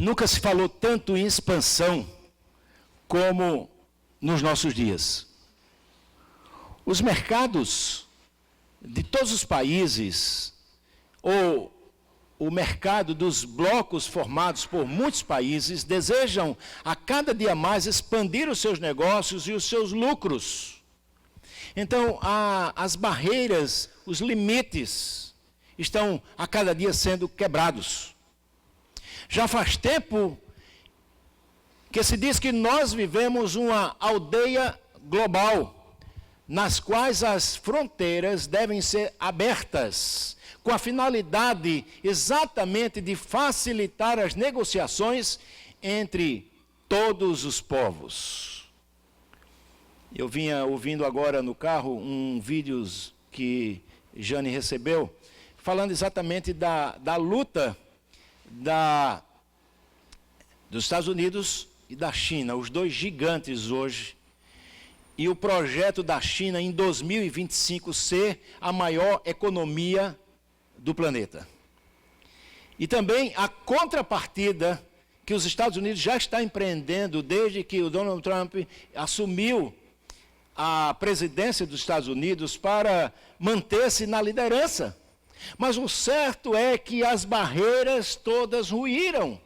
Nunca se falou tanto em expansão como nos nossos dias. Os mercados de todos os países, ou o mercado dos blocos formados por muitos países, desejam a cada dia mais expandir os seus negócios e os seus lucros. Então, as barreiras, os limites, estão a cada dia sendo quebrados. Já faz tempo que se diz que nós vivemos uma aldeia global, nas quais as fronteiras devem ser abertas, com a finalidade exatamente de facilitar as negociações entre todos os povos. Eu vinha ouvindo agora no carro um vídeo que Jane recebeu, falando exatamente da luta dos Estados Unidos e da China, os dois gigantes hoje, e o projeto da China em 2025 ser a maior economia do planeta. E também a contrapartida que os Estados Unidos já está empreendendo desde que o Donald Trump assumiu a presidência dos Estados Unidos para manter-se na liderança. Mas o certo é que as barreiras todas ruíram.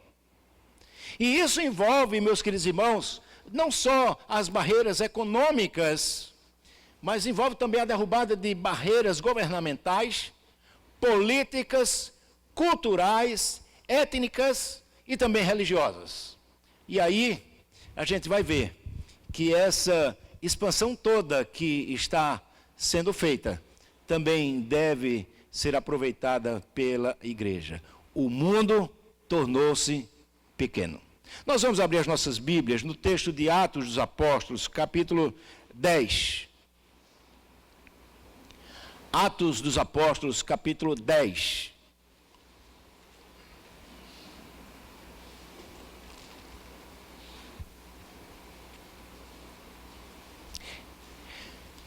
E isso envolve, meus queridos irmãos, não só as barreiras econômicas, mas envolve também a derrubada de barreiras governamentais, políticas, culturais, étnicas e também religiosas. E aí a gente vai ver que essa expansão toda que está sendo feita também deve ser aproveitada pela igreja. O mundo tornou-se pequeno. Nós vamos abrir as nossas Bíblias no texto de Atos dos Apóstolos, capítulo 10. Atos dos Apóstolos, capítulo 10.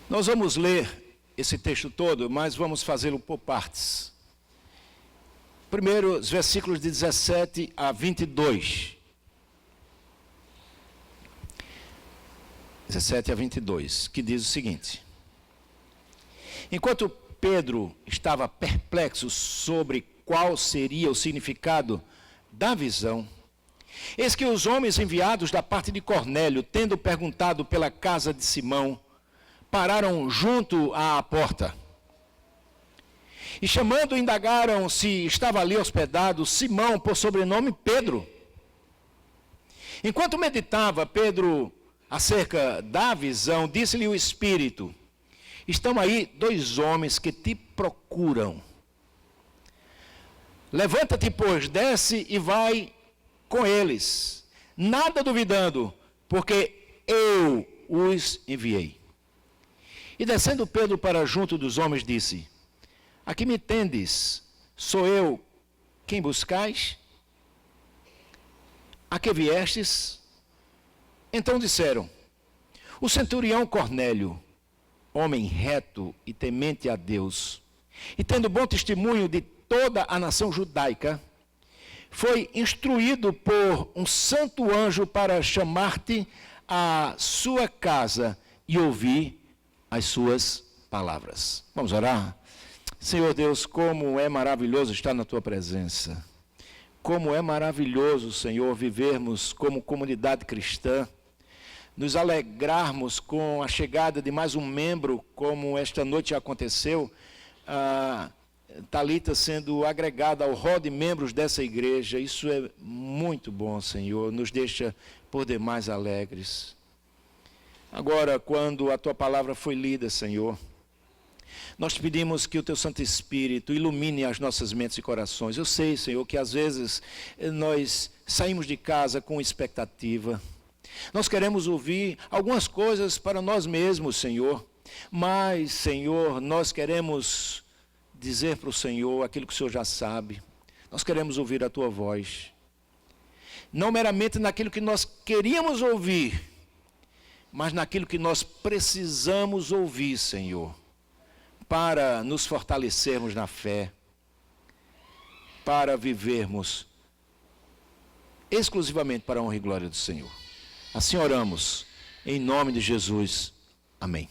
Nós vamos ler esse texto todo, mas vamos fazê-lo por partes. Primeiro, os versículos de 17 a 22. 17 a 22, que diz o seguinte: Enquanto Pedro estava perplexo sobre qual seria o significado da visão, eis que os homens enviados da parte de Cornélio, tendo perguntado pela casa de Simão, pararam junto à porta. E chamando, indagaram se estava ali hospedado Simão, por sobrenome Pedro. Enquanto meditava Pedro acerca da visão, disse-lhe o Espírito: estão aí dois homens que te procuram. Levanta-te, pois, desce e vai com eles, nada duvidando, porque eu os enviei. E descendo Pedro para junto dos homens, disse: a que me tendes? Sou eu quem buscais? A que viestes? Então disseram: o centurião Cornélio, homem reto e temente a Deus, e tendo bom testemunho de toda a nação judaica, foi instruído por um santo anjo para chamar-te à sua casa e ouvir as suas palavras. Vamos orar? Senhor Deus, como é maravilhoso estar na tua presença. Como é maravilhoso, Senhor, vivermos como comunidade cristã, nos alegrarmos com a chegada de mais um membro, como esta noite aconteceu, a Thalita sendo agregada ao rol de membros dessa igreja. Isso é muito bom, Senhor, nos deixa por demais alegres. Agora, quando a tua palavra foi lida, Senhor, nós te pedimos que o teu Santo Espírito ilumine as nossas mentes e corações. Eu sei, Senhor, que às vezes nós saímos de casa com expectativa. Nós queremos ouvir algumas coisas para nós mesmos, Senhor. Mas, Senhor, nós queremos dizer para o Senhor aquilo que o Senhor já sabe. Nós queremos ouvir a tua voz. Não meramente naquilo que nós queríamos ouvir, mas naquilo que nós precisamos ouvir, Senhor, para nos fortalecermos na fé, para vivermos exclusivamente para a honra e glória do Senhor. Assim oramos, em nome de Jesus. Amém.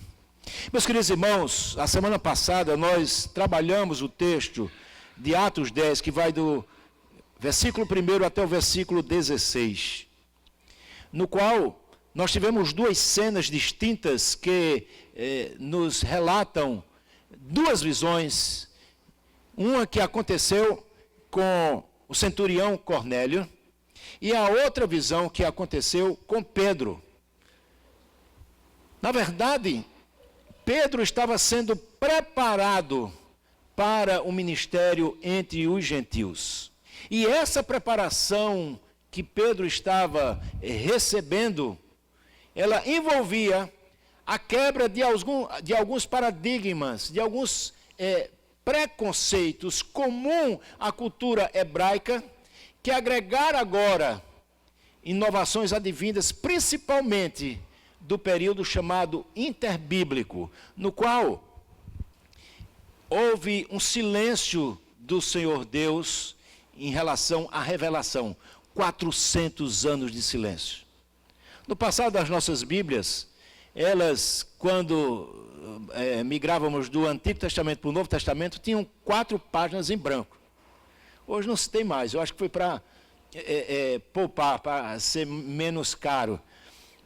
Meus queridos irmãos, a semana passada nós trabalhamos o texto de Atos 10, que vai do versículo 1 até o versículo 16, no qual nós tivemos duas cenas distintas que nos relatam duas visões. Uma que aconteceu com o centurião Cornélio e a outra visão que aconteceu com Pedro. Na verdade, Pedro estava sendo preparado para o ministério entre os gentios. E essa preparação que Pedro estava recebendo, ela envolvia a quebra de alguns paradigmas, de alguns preconceitos comuns à cultura hebraica, que agregaram agora inovações advindas principalmente do período chamado interbíblico, no qual houve um silêncio do Senhor Deus em relação à revelação. 400 anos de silêncio. No passado das nossas Bíblias, elas, quando migrávamos do Antigo Testamento para o Novo Testamento, tinham 4 páginas em branco. Hoje não se tem mais, eu acho que foi para poupar, para ser menos caro.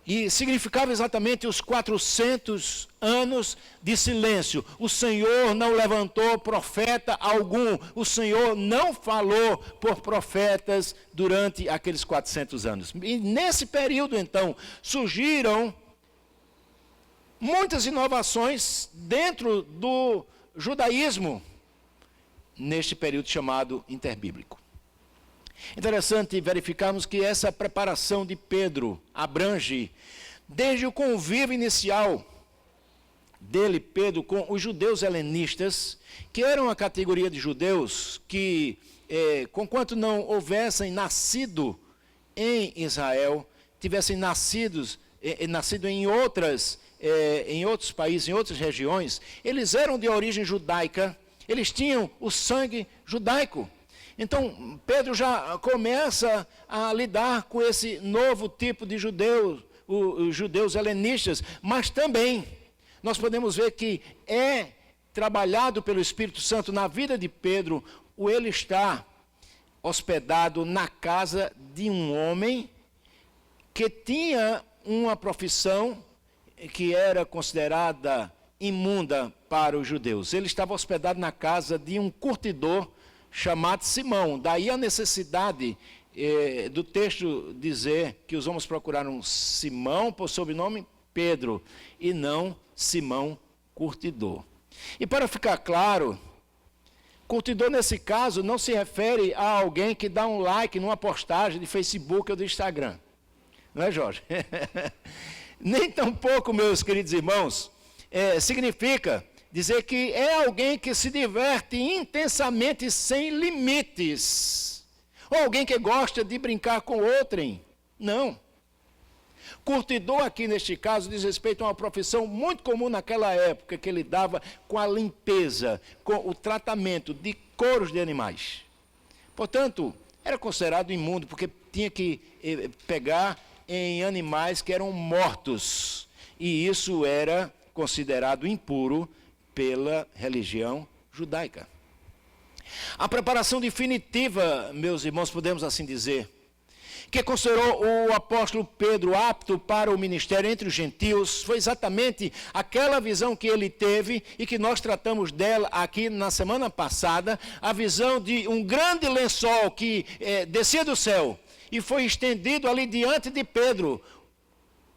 E significava exatamente os 400 anos de silêncio. O Senhor não levantou profeta algum. O Senhor não falou por profetas durante aqueles 400 anos. E nesse período, então, surgiram muitas inovações dentro do judaísmo, neste período chamado interbíblico. Interessante verificarmos que essa preparação de Pedro abrange desde o convívio inicial dele, Pedro, com os judeus helenistas, que eram uma categoria de judeus que, conquanto não houvessem nascido em Israel, tivessem nascido em outros países, em outras regiões, eles eram de origem judaica, eles tinham o sangue judaico. Então, Pedro já começa a lidar com esse novo tipo de judeus, os judeus helenistas, mas também nós podemos ver que é trabalhado pelo Espírito Santo na vida de Pedro, ele está hospedado na casa de um homem que tinha uma profissão que era considerada imunda para os judeus. Ele estava hospedado na casa de um curtidor chamado Simão. Daí a necessidade do texto dizer que os homens procuraram Simão por sobrenome Pedro e não Simão curtidor. E para ficar claro, curtidor nesse caso não se refere a alguém que dá um like numa postagem de Facebook ou do Instagram. Não é, Jorge? Nem tampouco, meus queridos irmãos, significa dizer que é alguém que se diverte intensamente sem limites. Ou alguém que gosta de brincar com outrem. Não. Curtidor aqui neste caso diz respeito a uma profissão muito comum naquela época, que ele dava com a limpeza, com o tratamento de couros de animais. Portanto, era considerado imundo, porque tinha que pegar em animais que eram mortos. E isso era considerado impuro pela religião judaica. A preparação definitiva, meus irmãos, podemos assim dizer, que considerou o apóstolo Pedro apto para o ministério entre os gentios, foi exatamente aquela visão que ele teve e que nós tratamos dela aqui na semana passada, a visão de um grande lençol que descia do céu e foi estendido ali diante de Pedro,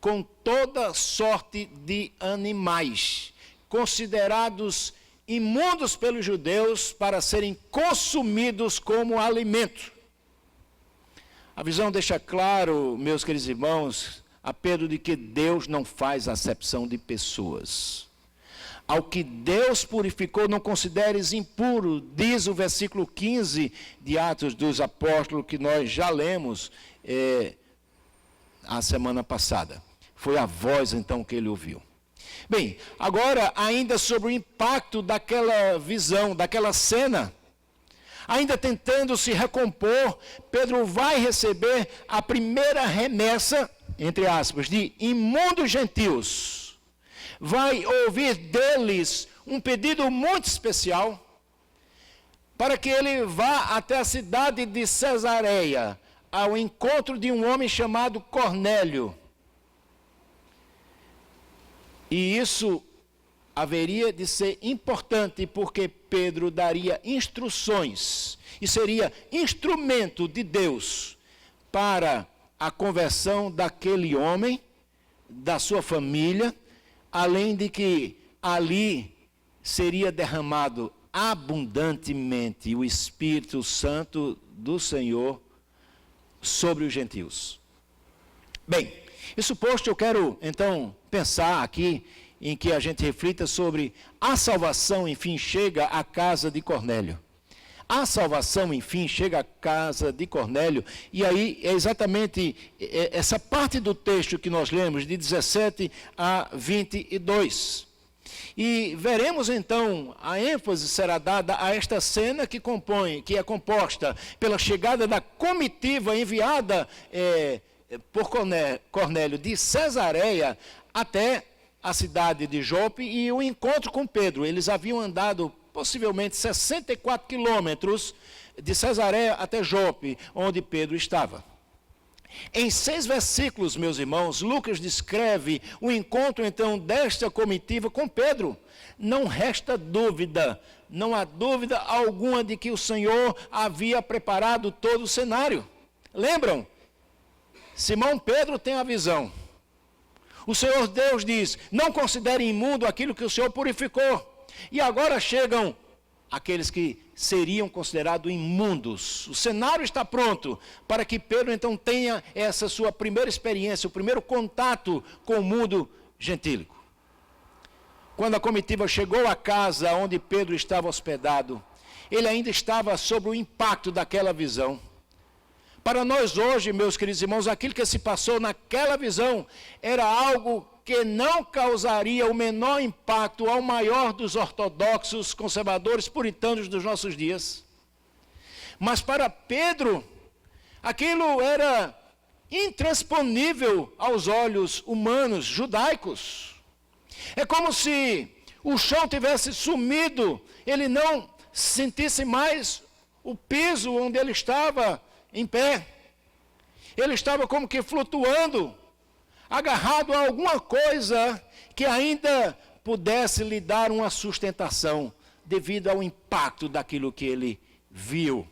com toda sorte de animais, considerados imundos pelos judeus para serem consumidos como alimento. A visão deixa claro, meus queridos irmãos, a Pedro de que Deus não faz acepção de pessoas. Ao que Deus purificou, não consideres impuro, diz o versículo 15 de Atos dos Apóstolos, que nós já lemos a semana passada. Foi a voz, então, que ele ouviu. Bem, agora, ainda sobre o impacto daquela visão, daquela cena, ainda tentando se recompor, Pedro vai receber a primeira remessa, entre aspas, de imundos gentios. Vai ouvir deles um pedido muito especial, para que ele vá até a cidade de Cesareia, ao encontro de um homem chamado Cornélio. E isso haveria de ser importante, porque Pedro daria instruções e seria instrumento de Deus para a conversão daquele homem, da sua família, além de que ali seria derramado abundantemente o Espírito Santo do Senhor sobre os gentios. Bem, isso posto, eu quero então pensar aqui em que a gente reflita sobre a salvação, enfim, chega à casa de Cornélio. A salvação, enfim, chega à casa de Cornélio, e aí é exatamente essa parte do texto que nós lemos, de 17 a 22. E veremos então, a ênfase será dada a esta cena que é composta pela chegada da comitiva enviada por Cornélio de Cesareia até a cidade de Jope e o encontro com Pedro. Eles haviam andado possivelmente 64 quilômetros de Cesareia até Jope, onde Pedro estava. Em 6 versículos, meus irmãos, Lucas descreve o encontro, então, desta comitiva com Pedro. Não resta dúvida, não há dúvida alguma de que o Senhor havia preparado todo o cenário. Lembram? Simão Pedro tem a visão. O Senhor Deus diz, não considere imundo aquilo que o Senhor purificou. E agora chegam aqueles que seriam considerados imundos. O cenário está pronto para que Pedro então tenha essa sua primeira experiência, o primeiro contato com o mundo gentílico. Quando a comitiva chegou à casa onde Pedro estava hospedado, ele ainda estava sob o impacto daquela visão. Para nós hoje, meus queridos irmãos, aquilo que se passou naquela visão era algo que não causaria o menor impacto ao maior dos ortodoxos, conservadores, puritanos dos nossos dias. Mas para Pedro, aquilo era intransponível aos olhos humanos, judaicos. É como se o chão tivesse sumido, ele não sentisse mais o piso onde ele estava em pé. Ele estava como que flutuando, agarrado a alguma coisa que ainda pudesse lhe dar uma sustentação, devido ao impacto daquilo que ele viu,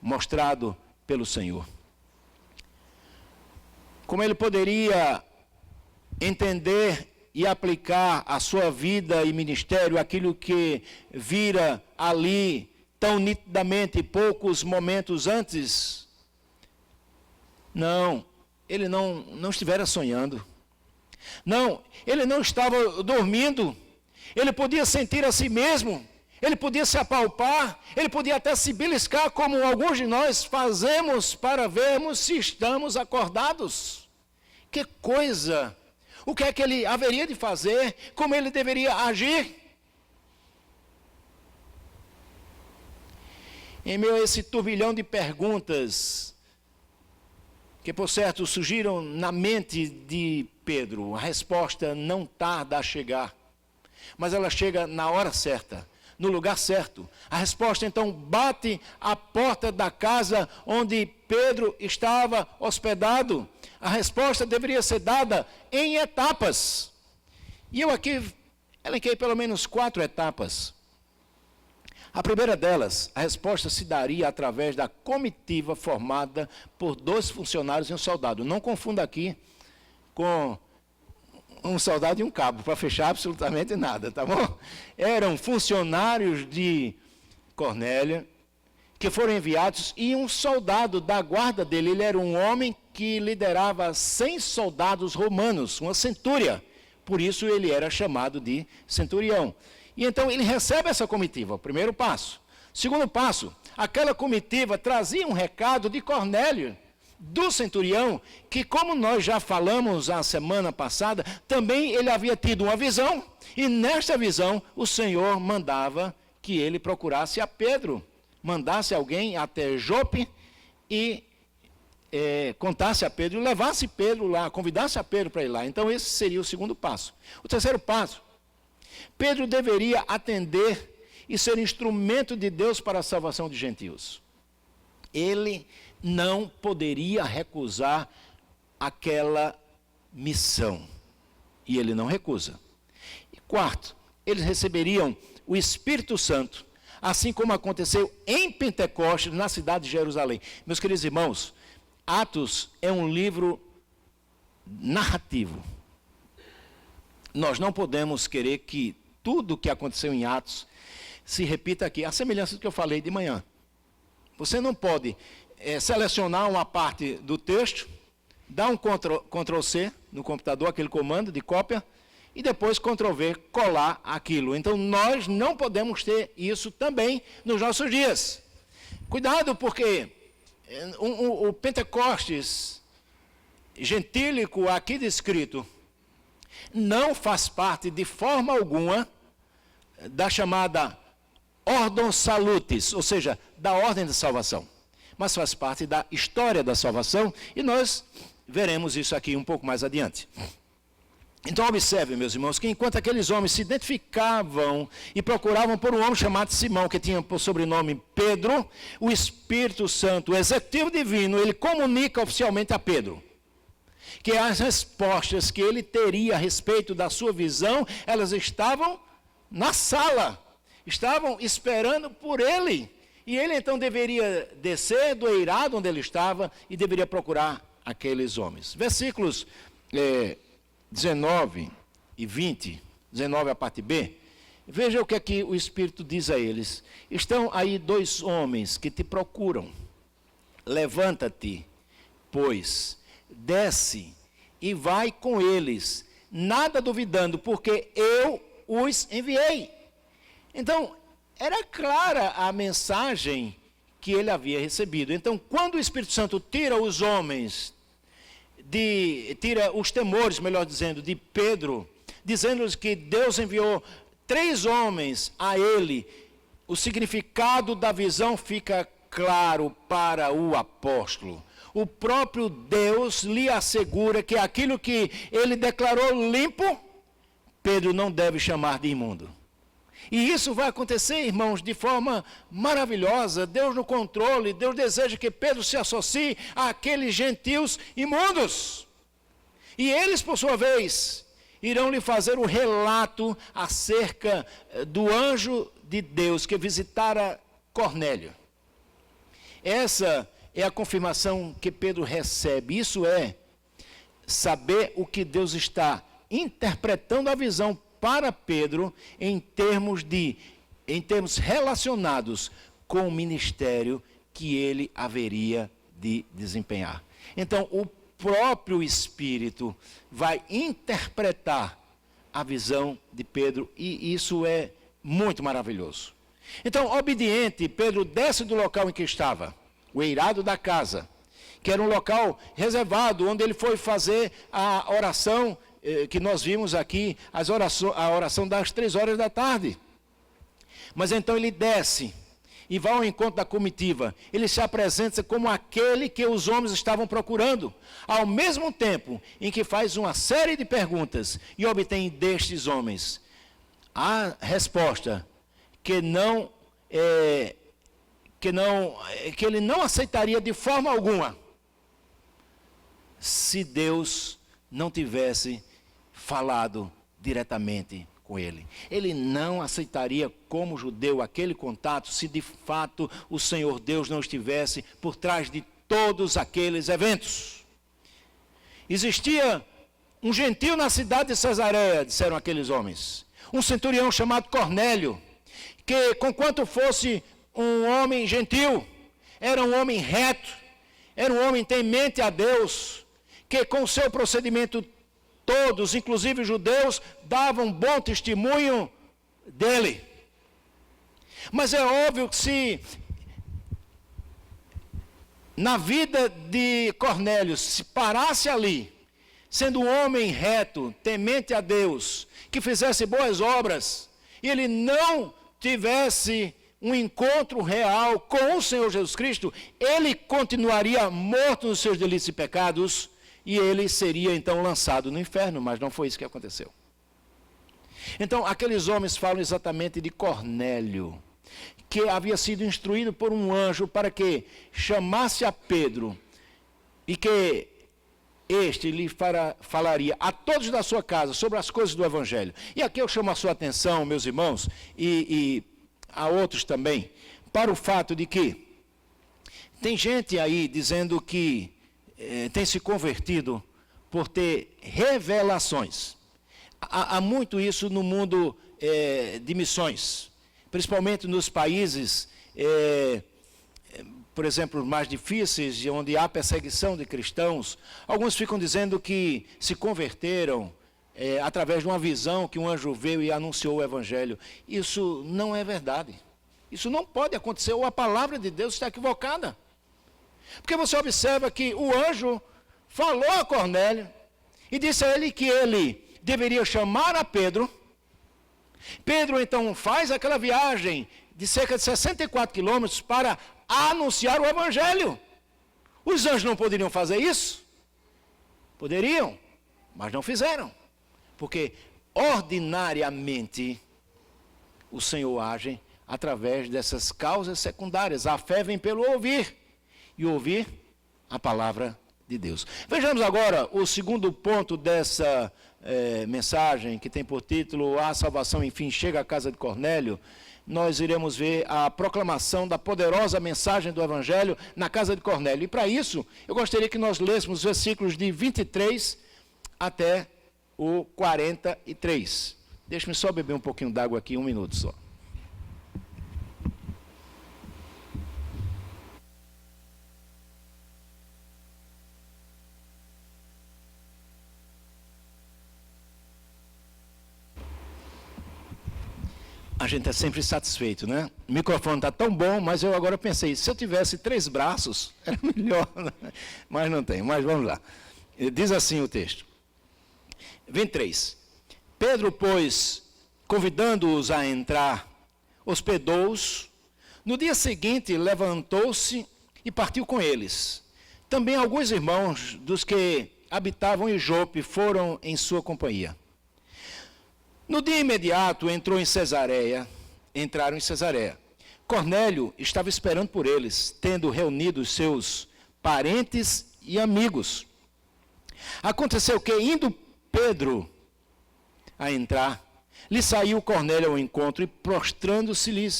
mostrado pelo Senhor. Como ele poderia entender e aplicar a sua vida e ministério, aquilo que vira ali tão nitidamente poucos momentos antes? Não, ele não estivera sonhando. Não, ele não estava dormindo. Ele podia sentir a si mesmo. Ele podia se apalpar. Ele podia até se beliscar, como alguns de nós fazemos para vermos se estamos acordados. Que coisa! O que é que ele haveria de fazer? Como ele deveria agir? Em meio a esse turbilhão de perguntas, que por certo surgiram na mente de Pedro, a resposta não tarda a chegar, mas ela chega na hora certa, no lugar certo. A resposta então bate à porta da casa onde Pedro estava hospedado. A resposta deveria ser dada em etapas. E eu aqui elenquei pelo menos 4 etapas. A primeira delas, a resposta se daria através da comitiva formada por 2 funcionários e um soldado. Não confunda aqui com um soldado e um cabo, para fechar absolutamente nada, tá bom? Eram funcionários de Cornélio, que foram enviados, e um soldado da guarda dele. Ele era um homem que liderava 100 soldados romanos, uma centúria. Por isso ele era chamado de centurião. E então ele recebe essa comitiva, o primeiro passo. Segundo passo, aquela comitiva trazia um recado de Cornélio, do centurião, que, como nós já falamos a semana passada, também ele havia tido uma visão, e nesta visão o Senhor mandava que ele procurasse a Pedro. mandasse alguém até Jope e contasse a Pedro, levasse Pedro lá, convidasse a Pedro para ir lá. Então esse seria o segundo passo. O terceiro passo, Pedro deveria atender e ser instrumento de Deus para a salvação de gentios. Ele não poderia recusar aquela missão. E ele não recusa. E quarto, eles receberiam o Espírito Santo, assim como aconteceu em Pentecostes, na cidade de Jerusalém. Meus queridos irmãos, Atos é um livro narrativo. Nós não podemos querer que tudo o que aconteceu em Atos se repita aqui. A semelhança do que eu falei de manhã. Você não pode selecionar uma parte do texto, dar um Ctrl+C no computador, aquele comando de cópia, e depois Ctrl+V, colar aquilo. Então, nós não podemos ter isso também nos nossos dias. Cuidado, porque o Pentecostes gentílico aqui descrito não faz parte de forma alguma da chamada Ordem Salutis, ou seja, da ordem da salvação, mas faz parte da história da salvação, e nós veremos isso aqui um pouco mais adiante. Então observe, meus irmãos, que enquanto aqueles homens se identificavam e procuravam por um homem chamado Simão, que tinha por sobrenome Pedro, o Espírito Santo, o executivo divino, ele comunica oficialmente a Pedro que as respostas que ele teria a respeito da sua visão, elas estavam na sala, estavam esperando por ele. E ele então deveria descer do eirado onde ele estava e deveria procurar aqueles homens. Versículos 19 e 20, 19 a parte B, veja o que aqui o Espírito diz a eles. Estão aí dois homens que te procuram. Levanta-te, pois, desce e vai com eles, nada duvidando, porque eu os enviei. Então, era clara a mensagem que ele havia recebido. Então, quando o Espírito Santo tira os homens, tira os temores, melhor dizendo, de Pedro, dizendo-lhes que Deus enviou 3 homens a ele, o significado da visão fica claro para o apóstolo. O próprio Deus lhe assegura que aquilo que ele declarou limpo, Pedro não deve chamar de imundo. E isso vai acontecer, irmãos, de forma maravilhosa. Deus no controle, Deus deseja que Pedro se associe àqueles gentios imundos. E eles, por sua vez, irão lhe fazer um relato acerca do anjo de Deus que visitara Cornélio. Essa é a confirmação que Pedro recebe. Isso é saber o que Deus está interpretando a visão para Pedro em termos relacionados com o ministério que ele haveria de desempenhar. Então, o próprio Espírito vai interpretar a visão de Pedro, e isso é muito maravilhoso. Então, obediente, Pedro desce do local em que estava, o eirado da casa, que era um local reservado, onde ele foi fazer a oração que nós vimos aqui, a oração das 3 horas da tarde. Mas então ele desce e vai ao encontro da comitiva. Ele se apresenta como aquele que os homens estavam procurando, ao mesmo tempo em que faz uma série de perguntas e obtém destes homens a resposta que ele não aceitaria de forma alguma se Deus não tivesse falado diretamente com ele. Ele não aceitaria como judeu aquele contato se de fato o Senhor Deus não estivesse por trás de todos aqueles eventos. Existia um gentio na cidade de Cesareia, disseram aqueles homens, um centurião chamado Cornélio, que conquanto fosse um homem gentil, era um homem reto, era um homem temente a Deus, que com o seu procedimento todos, inclusive judeus, davam bom testemunho dele. Mas é óbvio que se na vida de Cornélio se parasse ali, sendo um homem reto, temente a Deus, que fizesse boas obras, e ele não tivesse um encontro real com o Senhor Jesus Cristo, ele continuaria morto nos seus delitos e pecados, e ele seria então lançado no inferno, mas não foi isso que aconteceu. Então, aqueles homens falam exatamente de Cornélio, que havia sido instruído por um anjo para que chamasse a Pedro, e que este lhe falaria a todos da sua casa sobre as coisas do Evangelho. E aqui eu chamo a sua atenção, meus irmãos, e a outros também, para o fato de que tem gente aí dizendo que tem se convertido por ter revelações. Há muito isso no mundo de missões, principalmente nos países, por exemplo, mais difíceis, onde há perseguição de cristãos. Alguns ficam dizendo que se converteram através de uma visão que um anjo veio e anunciou o Evangelho. Isso não é verdade. Isso não pode acontecer, ou a palavra de Deus está equivocada. Porque você observa que o anjo falou a Cornélio e disse a ele que ele deveria chamar a Pedro. Pedro então faz aquela viagem de cerca de 64 quilômetros para anunciar o Evangelho. Os anjos não poderiam fazer isso? Poderiam, mas não fizeram. Porque ordinariamente o Senhor age através dessas causas secundárias. A fé vem pelo ouvir, e ouvir a palavra de Deus. Vejamos agora o segundo ponto dessa mensagem, que tem por título A Salvação, enfim, chega à casa de Cornélio. Nós iremos ver a proclamação da poderosa mensagem do Evangelho na casa de Cornélio. E para isso, eu gostaria que nós lêssemos os versículos de 23 até o 43. Deixe-me só beber um pouquinho d'água aqui, 1 minuto só. A gente é sempre satisfeito, né? O microfone está tão bom, mas eu agora pensei, se eu tivesse 3 braços, era melhor, né? Mas não tem, mas vamos lá. Diz assim o texto. 23. Pedro, pois, convidando-os a entrar, hospedou-os. No dia seguinte, levantou-se e partiu com eles. Também alguns irmãos dos que habitavam em Jope foram em sua companhia. No dia imediato entraram em Cesareia. Cornélio estava esperando por eles, tendo reunido os seus parentes e amigos. Aconteceu que, indo Pedro a entrar, lhe saiu Cornélio ao encontro e prostrando-se-lhe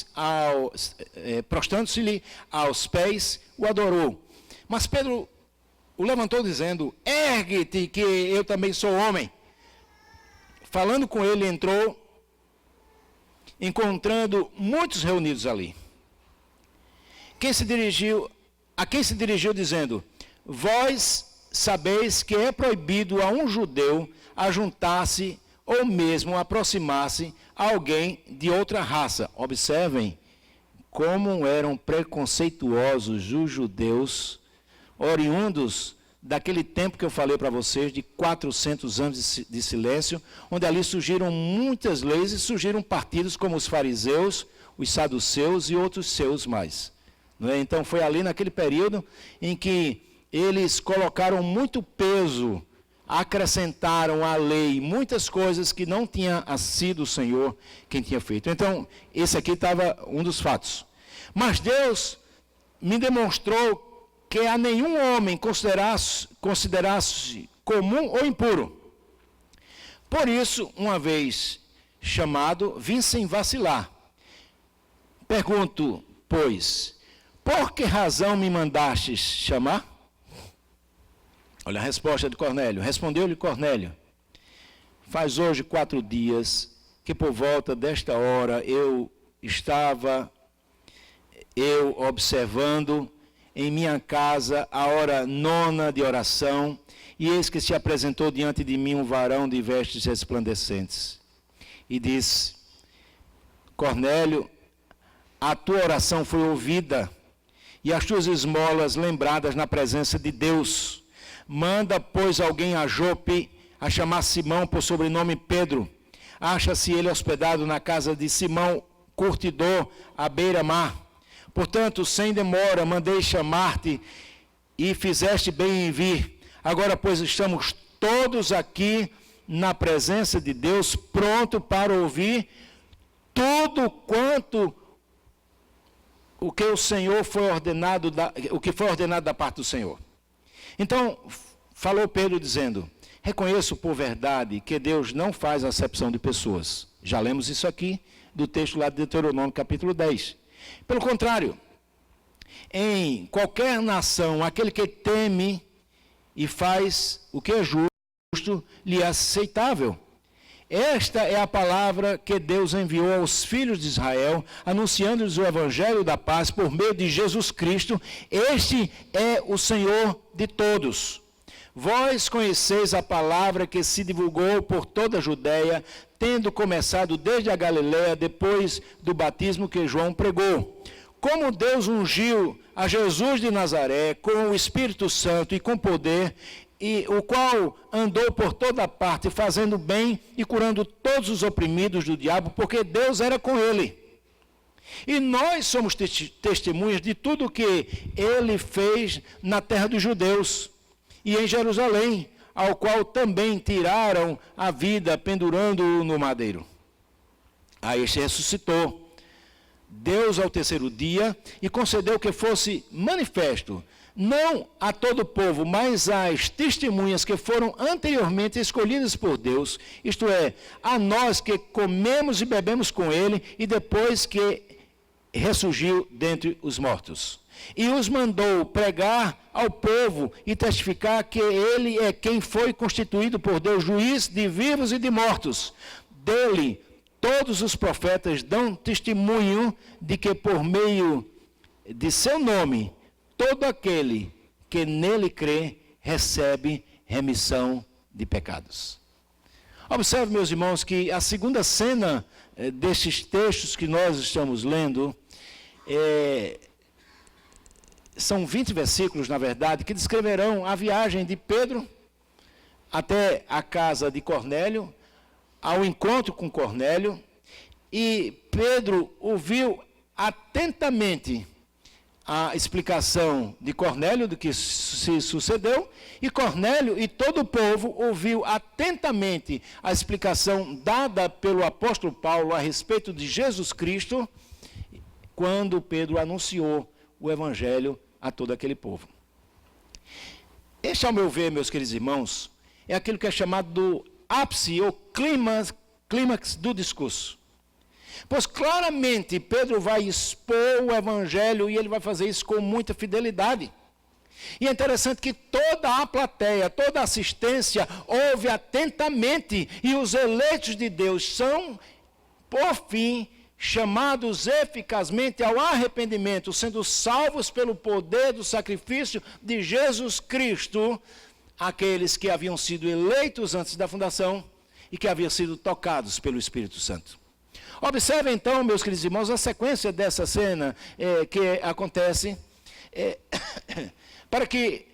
aos pés, o adorou. Mas Pedro o levantou dizendo, ergue-te, que eu também sou homem. Falando com ele, entrou, encontrando muitos reunidos ali. A quem se dirigiu dizendo, vós sabeis que é proibido a um judeu ajuntar-se ou mesmo aproximar-se a alguém de outra raça. Observem como eram preconceituosos os judeus, oriundos daquele tempo que eu falei para vocês, de 400 anos de silêncio, onde ali surgiram muitas leis e surgiram partidos como os fariseus, os saduceus e outros seus mais. Não é? Então foi ali naquele período em que eles colocaram muito peso, acrescentaram à lei muitas coisas que não tinha sido o Senhor quem tinha feito. Então, esse aqui estava um dos fatos. Mas Deus me demonstrou que a nenhum homem considerasse comum ou impuro. Por isso, uma vez chamado, vim sem vacilar. Pergunto, pois, por que razão me mandastes chamar? Olha a resposta de Cornélio. Respondeu-lhe Cornélio, faz hoje 4 dias que por volta desta hora eu estava observando em minha casa a hora 9ª de oração, e eis que se apresentou diante de mim um varão de vestes resplandecentes. E disse, Cornélio, a tua oração foi ouvida, e as tuas esmolas lembradas na presença de Deus. Manda, pois, alguém a Jope, a chamar Simão por sobrenome Pedro. Acha-se ele hospedado na casa de Simão curtidor à beira-mar. Portanto, sem demora, mandei chamar-te e fizeste bem em vir. Agora, pois, estamos todos aqui na presença de Deus, pronto para ouvir tudo quanto o que o Senhor foi ordenado, o que foi ordenado da parte do Senhor. Então, falou Pedro dizendo: reconheço por verdade que Deus não faz acepção de pessoas. Já lemos isso aqui do texto lá de Deuteronômio capítulo 10. Pelo contrário, em qualquer nação, aquele que teme e faz o que é justo, lhe é aceitável. Esta é a palavra que Deus enviou aos filhos de Israel, anunciando-lhes o evangelho da paz por meio de Jesus Cristo. Este é o Senhor de todos. Vós conheceis a palavra que se divulgou por toda a Judeia, tendo começado desde a Galiléia, depois do batismo que João pregou. Como Deus ungiu a Jesus de Nazaré com o Espírito Santo e com poder, e o qual andou por toda parte, fazendo bem e curando todos os oprimidos do diabo, porque Deus era com ele. E nós somos testemunhas de tudo o que ele fez na terra dos judeus e em Jerusalém, ao qual também tiraram a vida, pendurando-o no madeiro. A este ressuscitou Deus ao terceiro dia e concedeu que fosse manifesto, não a todo o povo, mas às testemunhas que foram anteriormente escolhidas por Deus, isto é, a nós que comemos e bebemos com ele, e depois que ressurgiu dentre os mortos. E os mandou pregar ao povo e testificar que ele é quem foi constituído por Deus, juiz de vivos e de mortos. Dele, todos os profetas dão testemunho de que por meio de seu nome, todo aquele que nele crê recebe remissão de pecados. Observe, meus irmãos, que a segunda cena destes textos que nós estamos lendo, são 20 versículos, na verdade, que descreverão a viagem de Pedro até a casa de Cornélio, ao encontro com Cornélio, e Pedro ouviu atentamente a explicação de Cornélio do que se sucedeu, e Cornélio e todo o povo ouviu atentamente a explicação dada pelo apóstolo Paulo a respeito de Jesus Cristo, quando Pedro anunciou o evangelho a todo aquele povo. Este, ao meu ver, meus queridos irmãos, é aquilo que é chamado do ápice ou clímax do discurso. Pois claramente Pedro vai expor o evangelho e ele vai fazer isso com muita fidelidade. E é interessante que toda a plateia, toda a assistência ouve atentamente, e os eleitos de Deus são, por fim, chamados eficazmente ao arrependimento, sendo salvos pelo poder do sacrifício de Jesus Cristo, aqueles que haviam sido eleitos antes da fundação e que haviam sido tocados pelo Espírito Santo. Observe então, meus queridos irmãos, a sequência dessa cena que acontece para que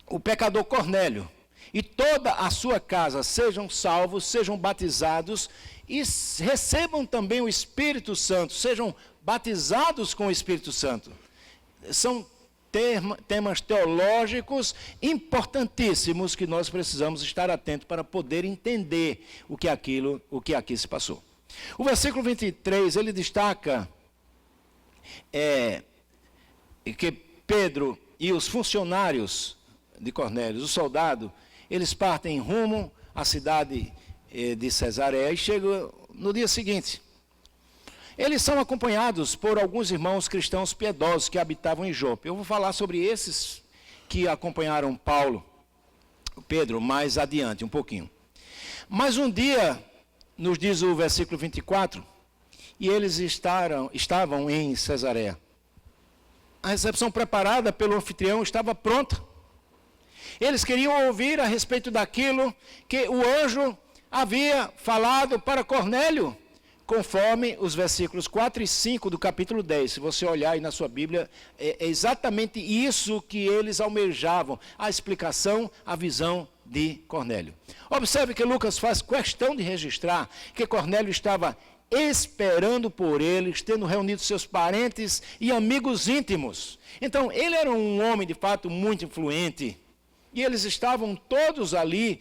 o pecador Cornélio e toda a sua casa sejam salvos, sejam batizados e recebam também o Espírito Santo, sejam batizados com o Espírito Santo. São temas teológicos importantíssimos que nós precisamos estar atentos para poder entender o que aqui se passou. O versículo 23, ele destaca que Pedro e os funcionários de Cornélio, o soldado, eles partem rumo à cidade de Cesareia e chegam no dia seguinte. Eles são acompanhados por alguns irmãos cristãos piedosos que habitavam em Jope. Eu vou falar sobre esses que acompanharam Pedro, mais adiante, um pouquinho. Mas um dia, nos diz o versículo 24, e eles estavam em Cesareia. A recepção preparada pelo anfitrião estava pronta. Eles queriam ouvir a respeito daquilo que o anjo havia falado para Cornélio, conforme os versículos 4 e 5 do capítulo 10. Se você olhar aí na sua Bíblia, é exatamente isso que eles almejavam, a explicação, a visão de Cornélio. Observe que Lucas faz questão de registrar que Cornélio estava esperando por eles, tendo reunido seus parentes e amigos íntimos. Então, ele era um homem, de fato, muito influente. E eles estavam todos ali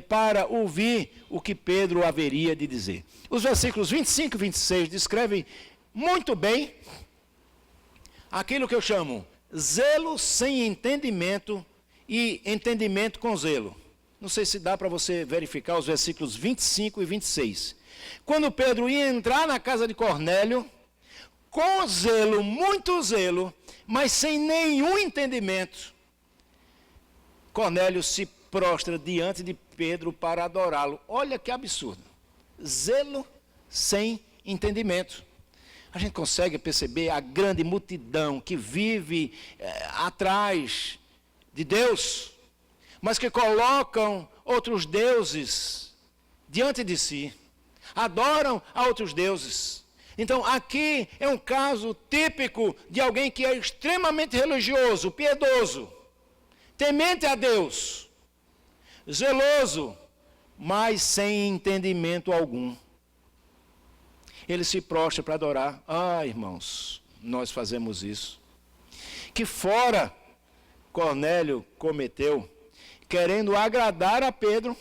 para ouvir o que Pedro haveria de dizer. Os versículos 25 e 26 descrevem muito bem aquilo que eu chamo zelo sem entendimento e entendimento com zelo. Não sei se dá para você verificar os versículos 25 e 26. Quando Pedro ia entrar na casa de Cornélio, com zelo, muito zelo, mas sem nenhum entendimento, Cornélio se prostra diante de Pedro para adorá-lo. Olha que absurdo. Zelo sem entendimento. A gente consegue perceber a grande multidão que vive atrás de Deus, mas que colocam outros deuses diante de si, adoram a outros deuses. Então, aqui é um caso típico de alguém que é extremamente religioso, piedoso, temente a Deus, zeloso, mas sem entendimento algum. Ele se prostra para adorar. Ah, irmãos, nós fazemos isso. Que fora Cornélio cometeu, querendo agradar a Pedro,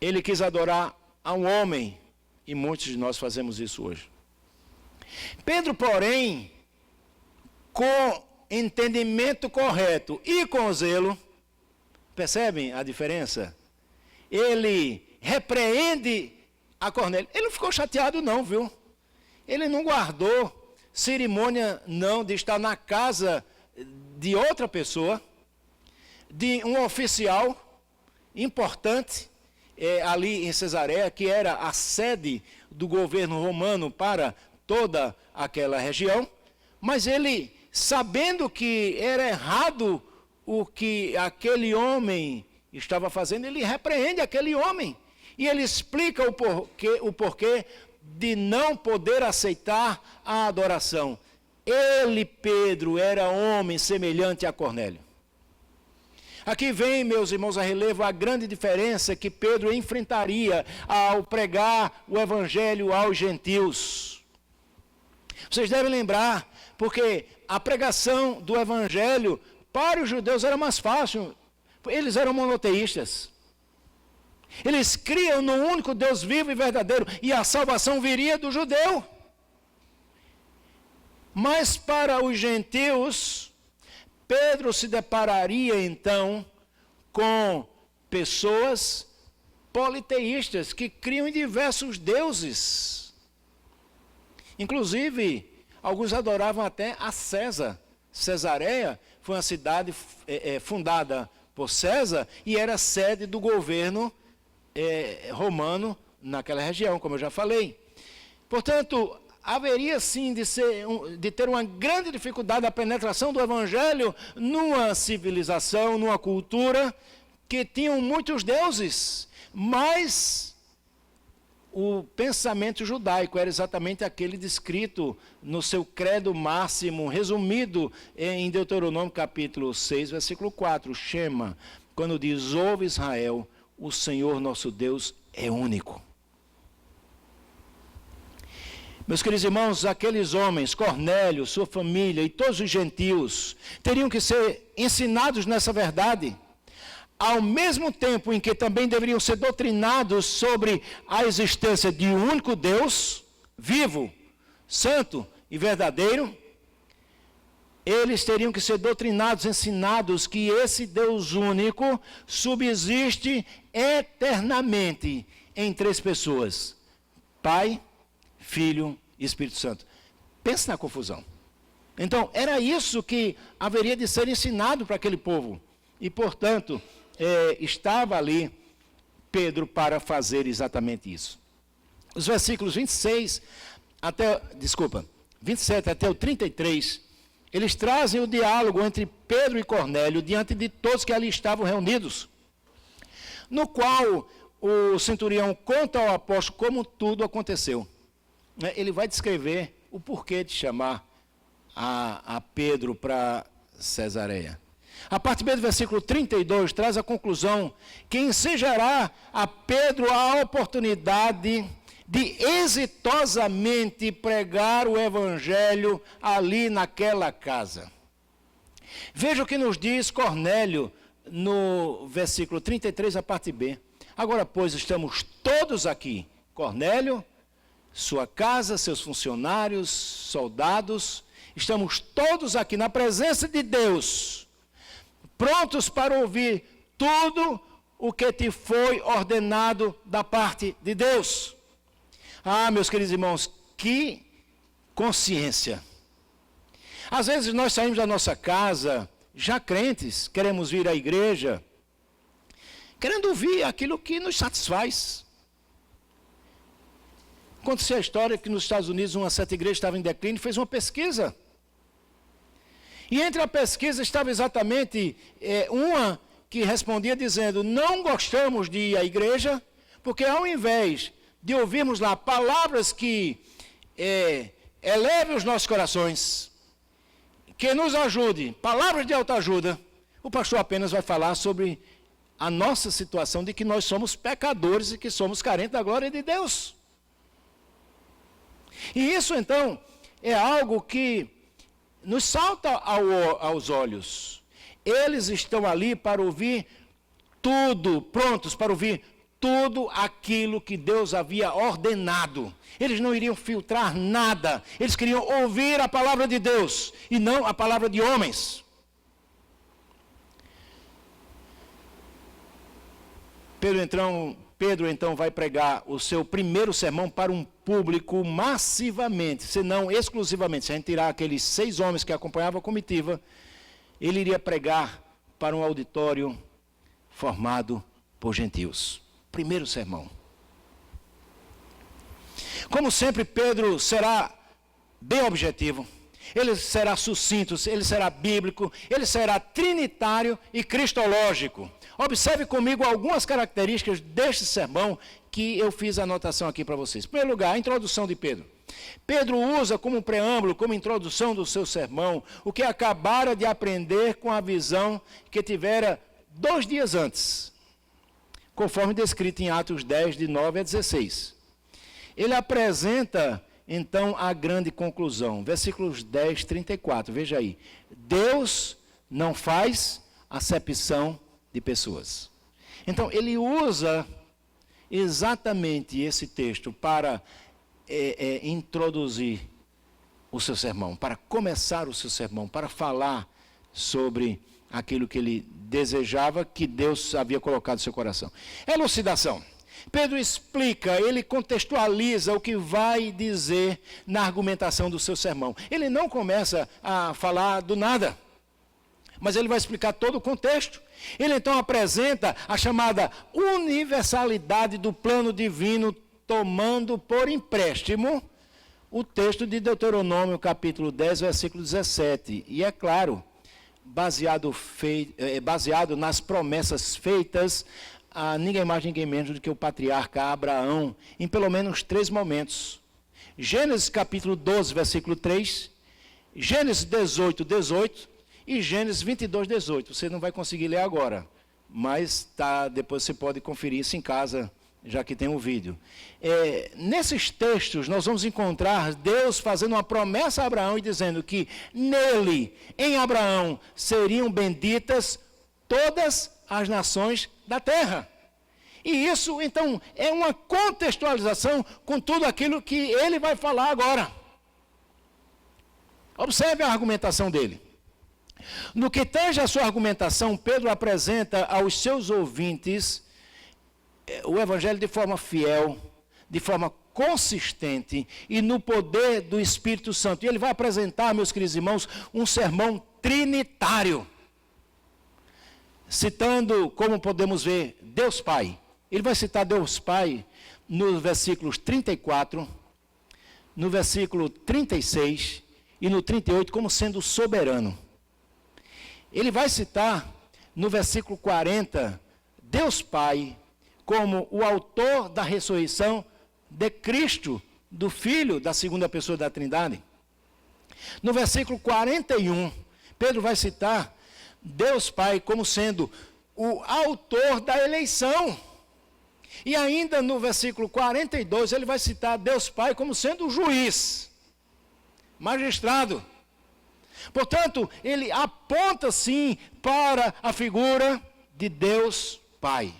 ele quis adorar a um homem, e muitos de nós fazemos isso hoje. Pedro, porém, com entendimento correto e com zelo, percebem a diferença? Ele repreende a Cornélio. Ele não ficou chateado não, viu? Ele não guardou cerimônia não de estar na casa de outra pessoa, de um oficial importante, ali em Cesareia, que era a sede do governo romano para toda aquela região, mas ele, sabendo que era errado o que aquele homem estava fazendo, ele repreende aquele homem, e ele explica o porquê de não poder aceitar a adoração. Ele, Pedro, era homem semelhante a Cornélio. Aqui vem, meus irmãos, a relevo a grande diferença que Pedro enfrentaria ao pregar o evangelho aos gentios. Vocês devem lembrar, porque a pregação do evangelho para os judeus era mais fácil. Eles eram monoteístas. Eles criam no único Deus vivo e verdadeiro, e a salvação viria do judeu. Mas para os gentios, Pedro se depararia então com pessoas politeístas que criam em diversos deuses. Inclusive, alguns adoravam até a César. Cesareia foi uma cidade fundada por César e era sede do governo romano naquela região, como eu já falei. Portanto, haveria sim de ter uma grande dificuldade a penetração do evangelho numa civilização, numa cultura que tinham muitos deuses, mas o pensamento judaico era exatamente aquele descrito no seu credo máximo, resumido em Deuteronômio capítulo 6, versículo 4, Shema, quando diz: ouve Israel, o Senhor nosso Deus é único. Meus queridos irmãos, aqueles homens, Cornélio, sua família e todos os gentios, teriam que ser ensinados nessa verdade, ao mesmo tempo em que também deveriam ser doutrinados sobre a existência de um único Deus, vivo, santo e verdadeiro. Eles teriam que ser doutrinados, ensinados que esse Deus único subsiste eternamente em três pessoas: Pai, Filho e Espírito Santo. Pense na confusão. Então, era isso que haveria de ser ensinado para aquele povo. E, portanto, estava ali Pedro para fazer exatamente isso. Os versículos 27 até o 33, eles trazem o diálogo entre Pedro e Cornélio diante de todos que ali estavam reunidos, no qual o centurião conta ao apóstolo como tudo aconteceu. Ele vai descrever o porquê de chamar a Pedro para Cesareia. A parte B do versículo 32 traz a conclusão que ensejará a Pedro a oportunidade de exitosamente pregar o evangelho ali naquela casa. Veja o que nos diz Cornélio no versículo 33, a parte B. Agora, pois, estamos todos aqui, Cornélio, sua casa, seus funcionários, soldados, estamos todos aqui na presença de Deus, prontos para ouvir tudo o que te foi ordenado da parte de Deus. Ah, meus queridos irmãos, que consciência. Às vezes nós saímos da nossa casa, já crentes, queremos vir à igreja, querendo ouvir aquilo que nos satisfaz. Aconteceu a história que nos Estados Unidos uma certa igreja estava em declínio e fez uma pesquisa. E entre a pesquisa estava exatamente uma que respondia dizendo: não gostamos de ir à igreja, porque ao invés de ouvirmos lá palavras que elevem os nossos corações, que nos ajude, palavras de autoajuda, o pastor apenas vai falar sobre a nossa situação de que nós somos pecadores e que somos carentes da glória de Deus. E isso então é algo que nos salta aos olhos. Eles estão ali para ouvir tudo, prontos para ouvir tudo aquilo que Deus havia ordenado. Eles não iriam filtrar nada, eles queriam ouvir a palavra de Deus e não a palavra de homens. Pedro então vai pregar o seu primeiro sermão para um público massivamente, se não exclusivamente. Se a gente tirar aqueles 6 homens que acompanhavam a comitiva, ele iria pregar para um auditório formado por gentios. Primeiro sermão. Como sempre, Pedro será bem objetivo, ele será sucinto, ele será bíblico, ele será trinitário e cristológico. Observe comigo algumas características deste sermão que eu fiz a anotação aqui para vocês. Em primeiro lugar, a introdução de Pedro. Pedro usa como preâmbulo, como introdução do seu sermão, o que acabara de aprender com a visão que tivera 2 dias antes, conforme descrito em Atos 10, de 9 a 16. Ele apresenta, então, a grande conclusão. Versículos 10, 34, veja aí. Deus não faz acepção de pessoas. Então, ele usa exatamente esse texto para introduzir o seu sermão, para começar o seu sermão, para falar sobre aquilo que ele desejava, que Deus havia colocado no seu coração. Elucidação. Pedro explica, ele contextualiza o que vai dizer na argumentação do seu sermão. Ele não começa a falar do nada, mas ele vai explicar todo o contexto. Ele então apresenta a chamada universalidade do plano divino, tomando por empréstimo o texto de Deuteronômio, capítulo 10, versículo 17. E é claro, baseado nas promessas feitas a ninguém mais, ninguém menos do que o patriarca Abraão, em pelo menos 3 momentos. Gênesis capítulo 12, versículo 3, Gênesis 18, 18 e Gênesis 22, 18. Você não vai conseguir ler agora, mas depois você pode conferir isso em casa, já que tem um vídeo. Nesses textos, nós vamos encontrar Deus fazendo uma promessa a Abraão e dizendo que nele, em Abraão, seriam benditas todas as nações da terra. E isso, então, é uma contextualização com tudo aquilo que ele vai falar agora. Observe a argumentação dele. No que tange a sua argumentação, Pedro apresenta aos seus ouvintes o evangelho de forma fiel, de forma consistente e no poder do Espírito Santo. E ele vai apresentar, meus queridos irmãos, um sermão trinitário, citando, como podemos ver, Deus Pai. Ele vai citar Deus Pai nos versículos 34, no versículo 36 e no 38 como sendo soberano. Ele vai citar no versículo 40 Deus Pai como o autor da ressurreição de Cristo, do Filho da segunda pessoa da Trindade. No versículo 41, Pedro vai citar Deus Pai como sendo o autor da eleição. E ainda no versículo 42, ele vai citar Deus Pai como sendo o juiz, magistrado. Portanto, ele aponta sim para a figura de Deus Pai.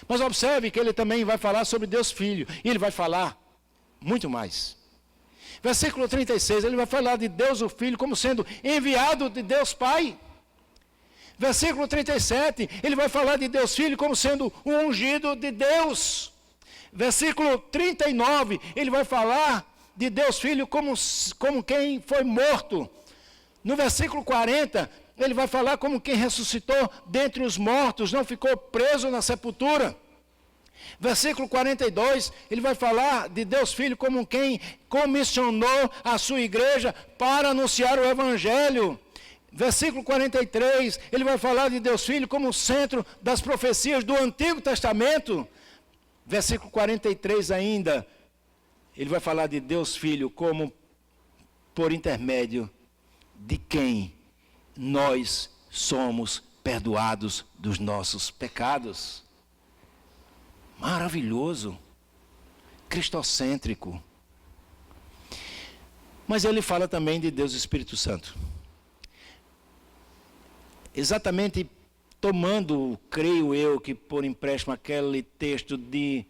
Mas observe que ele também vai falar sobre Deus Filho, e ele vai falar muito mais. Versículo 36, ele vai falar de Deus o Filho como sendo enviado de Deus Pai. Versículo 37, ele vai falar de Deus Filho como sendo o ungido de Deus. Versículo 39, ele vai falar de Deus Filho como quem foi morto. No versículo 40, ele vai falar como quem ressuscitou dentre os mortos, não ficou preso na sepultura. Versículo 42, ele vai falar de Deus Filho como quem comissionou a sua igreja para anunciar o Evangelho. Versículo 43, ele vai falar de Deus Filho como centro das profecias do Antigo Testamento. Versículo 43 ainda, ele vai falar de Deus Filho como por intermédio de quem nós somos perdoados dos nossos pecados. Maravilhoso, cristocêntrico. Mas ele fala também de Deus Espírito Santo. Exatamente tomando, creio eu, que por empréstimo aquele texto de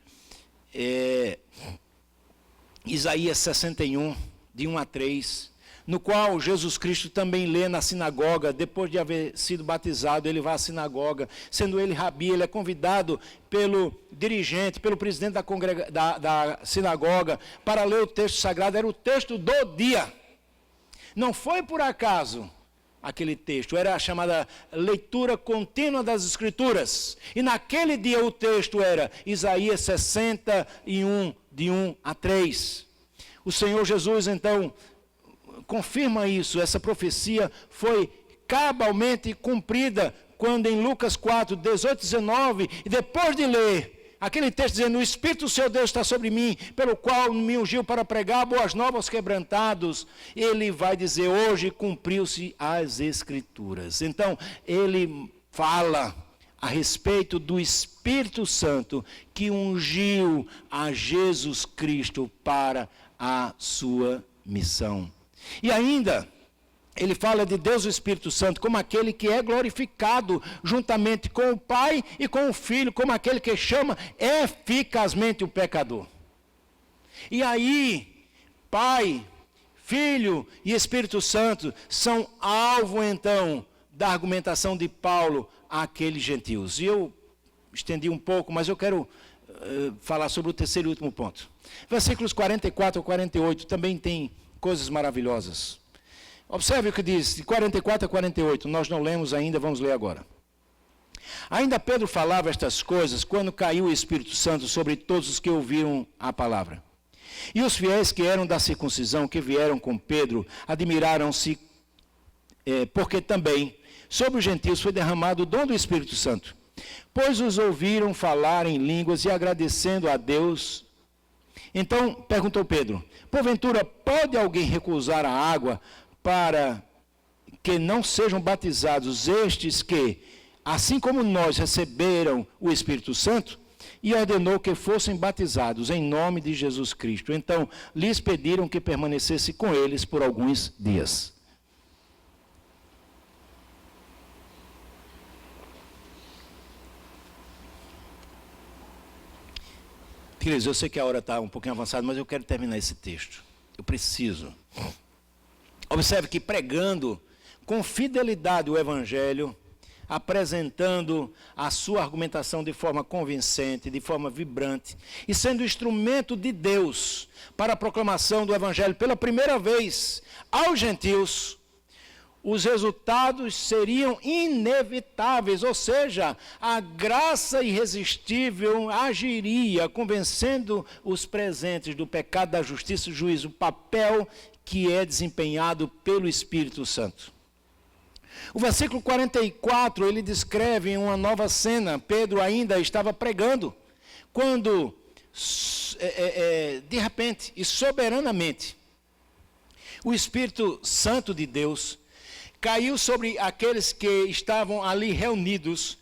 Isaías 61, de 1 a 3, no qual Jesus Cristo também lê na sinagoga, depois de haver sido batizado, ele vai à sinagoga, sendo ele rabi, ele é convidado pelo dirigente, pelo presidente da sinagoga, para ler o texto sagrado, era o texto do dia. Não foi por acaso aquele texto, era a chamada leitura contínua das Escrituras. E naquele dia o texto era Isaías 61, de 1 a 3. O Senhor Jesus, então, confirma isso, essa profecia foi cabalmente cumprida, quando em Lucas 4, 18 e 19, e depois de ler aquele texto dizendo, o Espírito do seu Deus está sobre mim, pelo qual me ungiu para pregar boas novas aos quebrantados, ele vai dizer, hoje cumpriu-se as Escrituras. Então, ele fala a respeito do Espírito Santo, que ungiu a Jesus Cristo para a sua missão. E ainda, ele fala de Deus o Espírito Santo como aquele que é glorificado juntamente com o Pai e com o Filho, como aquele que chama eficazmente o pecador. E aí, Pai, Filho e Espírito Santo são alvo, então, da argumentação de Paulo àqueles gentios. E eu estendi um pouco, mas eu quero falar sobre o terceiro e último ponto. Versículos 44 a 48 também tem coisas maravilhosas. Observe o que diz, de 44 a 48, nós não lemos ainda, vamos ler agora. Ainda Pedro falava estas coisas quando caiu o Espírito Santo sobre todos os que ouviram a palavra. E os fiéis que eram da circuncisão, que vieram com Pedro, admiraram-se, porque também sobre os gentios foi derramado o dom do Espírito Santo. Pois os ouviram falar em línguas e agradecendo a Deus. Então perguntou Pedro, porventura pode alguém recusar a água para que não sejam batizados estes que, assim como nós, receberam o Espírito Santo? E ordenou que fossem batizados em nome de Jesus Cristo. Então, lhes pediram que permanecesse com eles por alguns dias. Queridos, eu sei que a hora está um pouquinho avançada, mas eu quero terminar esse texto. Eu preciso. Observe que pregando com fidelidade o Evangelho, apresentando a sua argumentação de forma convincente, de forma vibrante, e sendo instrumento de Deus para a proclamação do Evangelho pela primeira vez aos gentios, os resultados seriam inevitáveis, ou seja, a graça irresistível agiria, convencendo os presentes do pecado, da justiça e do juízo, o papel que é desempenhado pelo Espírito Santo. O versículo 44, ele descreve uma nova cena. Pedro ainda estava pregando, quando, de repente e soberanamente, o Espírito Santo de Deus caiu sobre aqueles que estavam ali reunidos,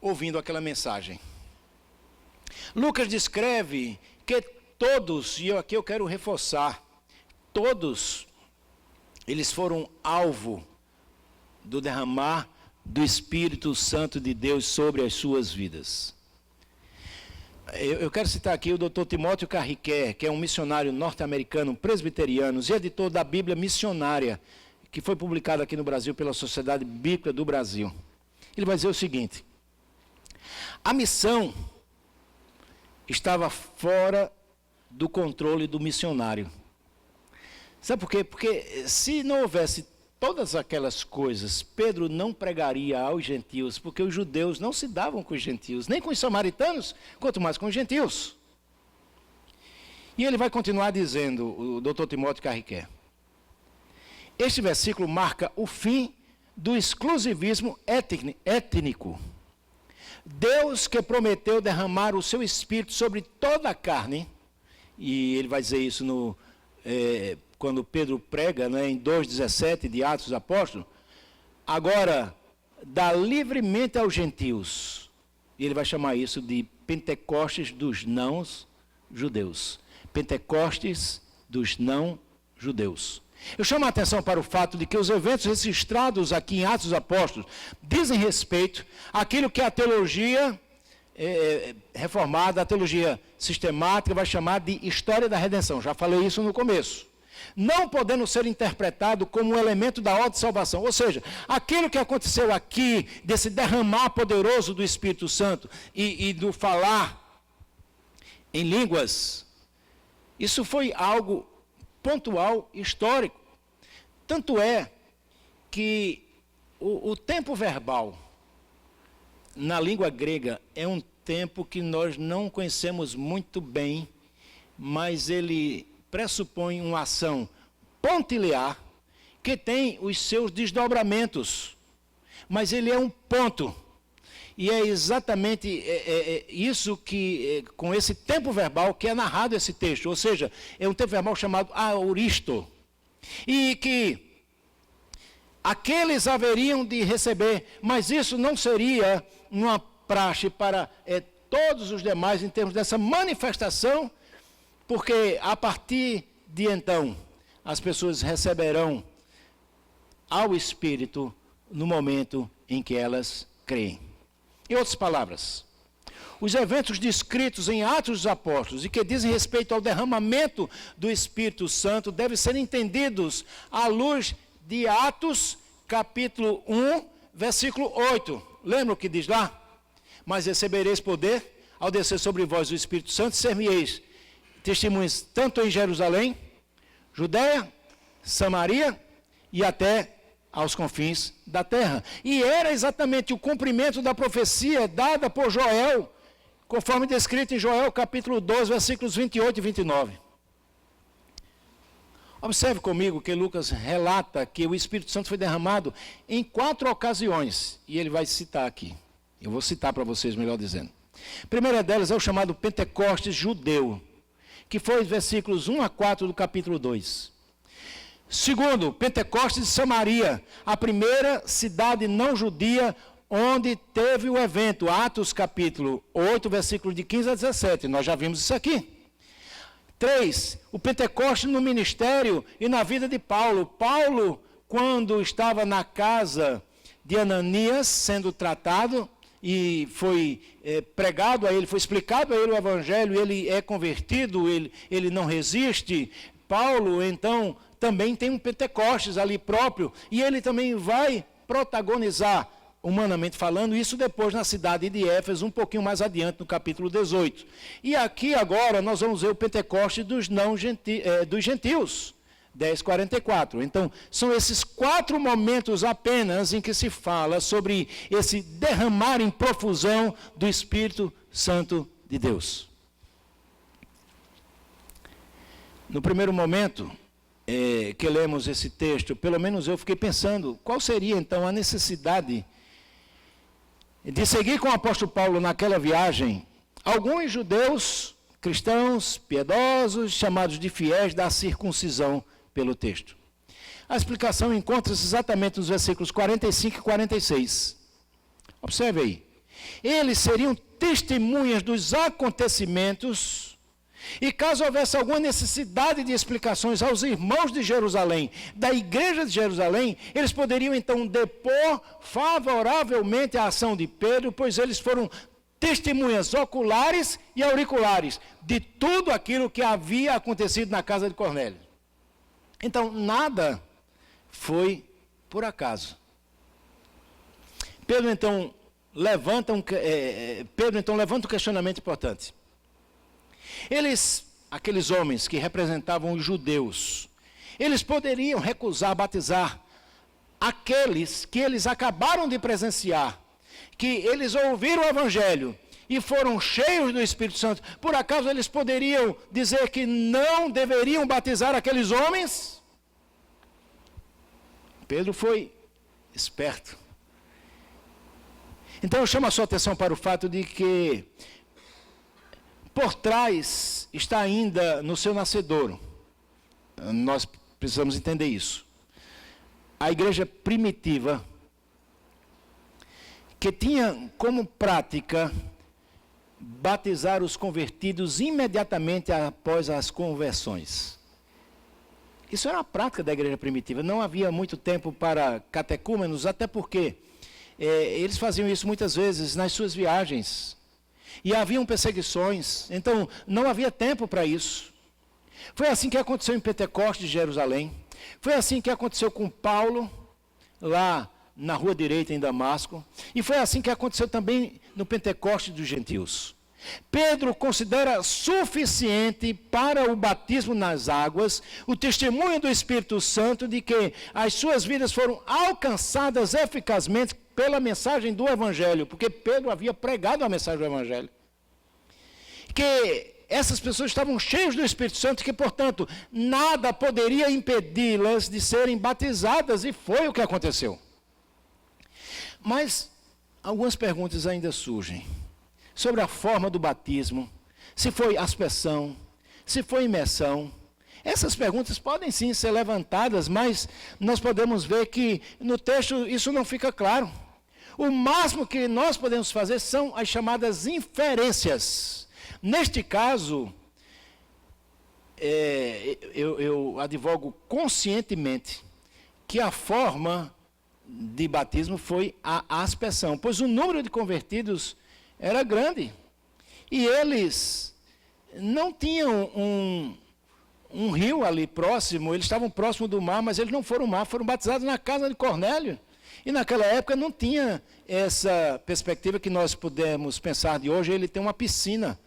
ouvindo aquela mensagem. Lucas descreve que todos, e aqui eu quero reforçar, todos eles foram alvo do derramar do Espírito Santo de Deus sobre as suas vidas. Eu quero citar aqui o Dr. Timóteo Carriquer, que é um missionário norte-americano, presbiteriano, e editor da Bíblia Missionária, que foi publicada aqui no Brasil pela Sociedade Bíblica do Brasil. Ele vai dizer o seguinte: a missão estava fora do controle do missionário. Sabe por quê? Porque se não houvesse todas aquelas coisas, Pedro não pregaria aos gentios, porque os judeus não se davam com os gentios, nem com os samaritanos, quanto mais com os gentios. E ele vai continuar dizendo, o Dr. Timóteo Carriquer, este versículo marca o fim do exclusivismo étnico. Deus, que prometeu derramar o seu Espírito sobre toda a carne, e ele vai dizer isso quando Pedro prega, né, em 2,17 de Atos dos Apóstolos, agora dá livremente aos gentios, e ele vai chamar isso de Pentecostes dos não-judeus. Pentecostes dos não-judeus. Eu chamo a atenção para o fato de que os eventos registrados aqui em Atos dos Apóstolos dizem respeito àquilo que a teologia reformada, a teologia sistemática vai chamar de história da redenção. Já falei isso no começo. Não podendo ser interpretado como um elemento da ordem de salvação. Ou seja, aquilo que aconteceu aqui, desse derramar poderoso do Espírito Santo e do falar em línguas, isso foi algo pontual, histórico. Tanto é que o tempo verbal na língua grega é um tempo que nós não conhecemos muito bem, mas ele pressupõe uma ação pontilhar que tem os seus desdobramentos, mas ele é um ponto. E é exatamente isso que, com esse tempo verbal, que é narrado esse texto. Ou seja, é um tempo verbal chamado aoristo. E que aqueles haveriam de receber, mas isso não seria uma praxe para todos os demais em termos dessa manifestação, porque a partir de então, as pessoas receberão ao Espírito no momento em que elas creem. Em outras palavras, os eventos descritos em Atos dos Apóstolos e que dizem respeito ao derramamento do Espírito Santo devem ser entendidos à luz de Atos, capítulo 1, versículo 8. Lembra o que diz lá? Mas recebereis poder ao descer sobre vós o Espírito Santo, ser-me-eis testemunhas tanto em Jerusalém, Judeia, Samaria e até aos confins da terra. E era exatamente o cumprimento da profecia dada por Joel, conforme descrito em Joel capítulo 12, versículos 28 e 29. Observe comigo que Lucas relata que o Espírito Santo foi derramado em 4 ocasiões, e ele vai citar aqui. Eu vou citar para vocês, melhor dizendo. A primeira delas é o chamado Pentecostes judeu, que foi os versículos 1 a 4 do capítulo 2. Segundo, Pentecostes de Samaria, a primeira cidade não judia onde teve o evento, Atos capítulo 8, versículo de 15 a 17. Nós já vimos isso aqui. 3, o Pentecostes no ministério e na vida de Paulo. Paulo, quando estava na casa de Ananias, sendo tratado, e foi pregado a ele, foi explicado a ele o evangelho, ele é convertido, ele não resiste. Paulo, então, também tem um Pentecostes ali próprio, e ele também vai protagonizar, humanamente falando, isso depois na cidade de Éfeso, um pouquinho mais adiante, no capítulo 18. E aqui agora nós vamos ver o Pentecostes dos gentios, 10:44. Então, são esses 4 momentos apenas em que se fala sobre esse derramar em profusão do Espírito Santo de Deus. No primeiro momento que lemos esse texto, pelo menos eu fiquei pensando, qual seria então a necessidade de seguir com o apóstolo Paulo naquela viagem, alguns judeus, cristãos, piedosos, chamados de fiéis da circuncisão, pelo texto. A explicação encontra-se exatamente nos versículos 45 e 46. Observe aí. Eles seriam testemunhas dos acontecimentos, e caso houvesse alguma necessidade de explicações aos irmãos de Jerusalém, da igreja de Jerusalém, eles poderiam então depor favoravelmente à ação de Pedro, pois eles foram testemunhas oculares e auriculares de tudo aquilo que havia acontecido na casa de Cornélio. Então, nada foi por acaso. Pedro então levanta um questionamento importante. Aqueles homens que representavam os judeus, eles poderiam recusar batizar aqueles que eles acabaram de presenciar, que eles ouviram o Evangelho e foram cheios do Espírito Santo. Por acaso eles poderiam dizer que não deveriam batizar aqueles homens? Pedro foi esperto. Então eu chamo a sua atenção para o fato de que por trás está ainda no seu nascedouro. Nós precisamos entender isso. A igreja primitiva, que tinha como prática batizar os convertidos imediatamente após as conversões. Isso era a prática da igreja primitiva. Não havia muito tempo para catecúmenos, até porque eles faziam isso muitas vezes nas suas viagens. E haviam perseguições, então não havia tempo para isso. Foi assim que aconteceu em Pentecostes de Jerusalém. Foi assim que aconteceu com Paulo, lá na Rua Direita, em Damasco. E foi assim que aconteceu também no Pentecostes dos gentios. Pedro considera suficiente para o batismo nas águas o testemunho do Espírito Santo de que as suas vidas foram alcançadas eficazmente pela mensagem do Evangelho, porque Pedro havia pregado a mensagem do Evangelho. Que essas pessoas estavam cheias do Espírito Santo e que, portanto, nada poderia impedi-las de serem batizadas, e foi o que aconteceu. Mas algumas perguntas ainda surgem sobre a forma do batismo, se foi aspersão, se foi imersão. Essas perguntas podem sim ser levantadas, mas nós podemos ver que no texto isso não fica claro. O máximo que nós podemos fazer são as chamadas inferências. Neste caso, eu advogo conscientemente que a forma de batismo foi a aspersão, pois o número de convertidos era grande. E eles não tinham um rio ali próximo, eles estavam próximo do mar, mas eles não foram ao mar, foram batizados na casa de Cornélio. E naquela época não tinha essa perspectiva que nós podemos pensar de hoje. Ele tem uma piscina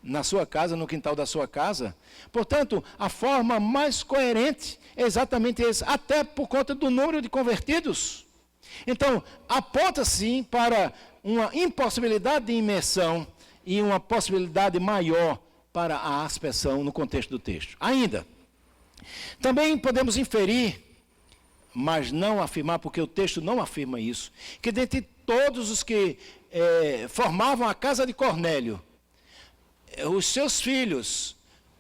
na sua casa, no quintal da sua casa. Portanto, a forma mais coerente é exatamente essa, até por conta do número de convertidos. Então, aponta sim para uma impossibilidade de imersão e uma possibilidade maior para a aspersão no contexto do texto. Ainda, também podemos inferir, mas não afirmar, porque o texto não afirma isso, que dentre todos os que formavam a casa de Cornélio, os seus filhos,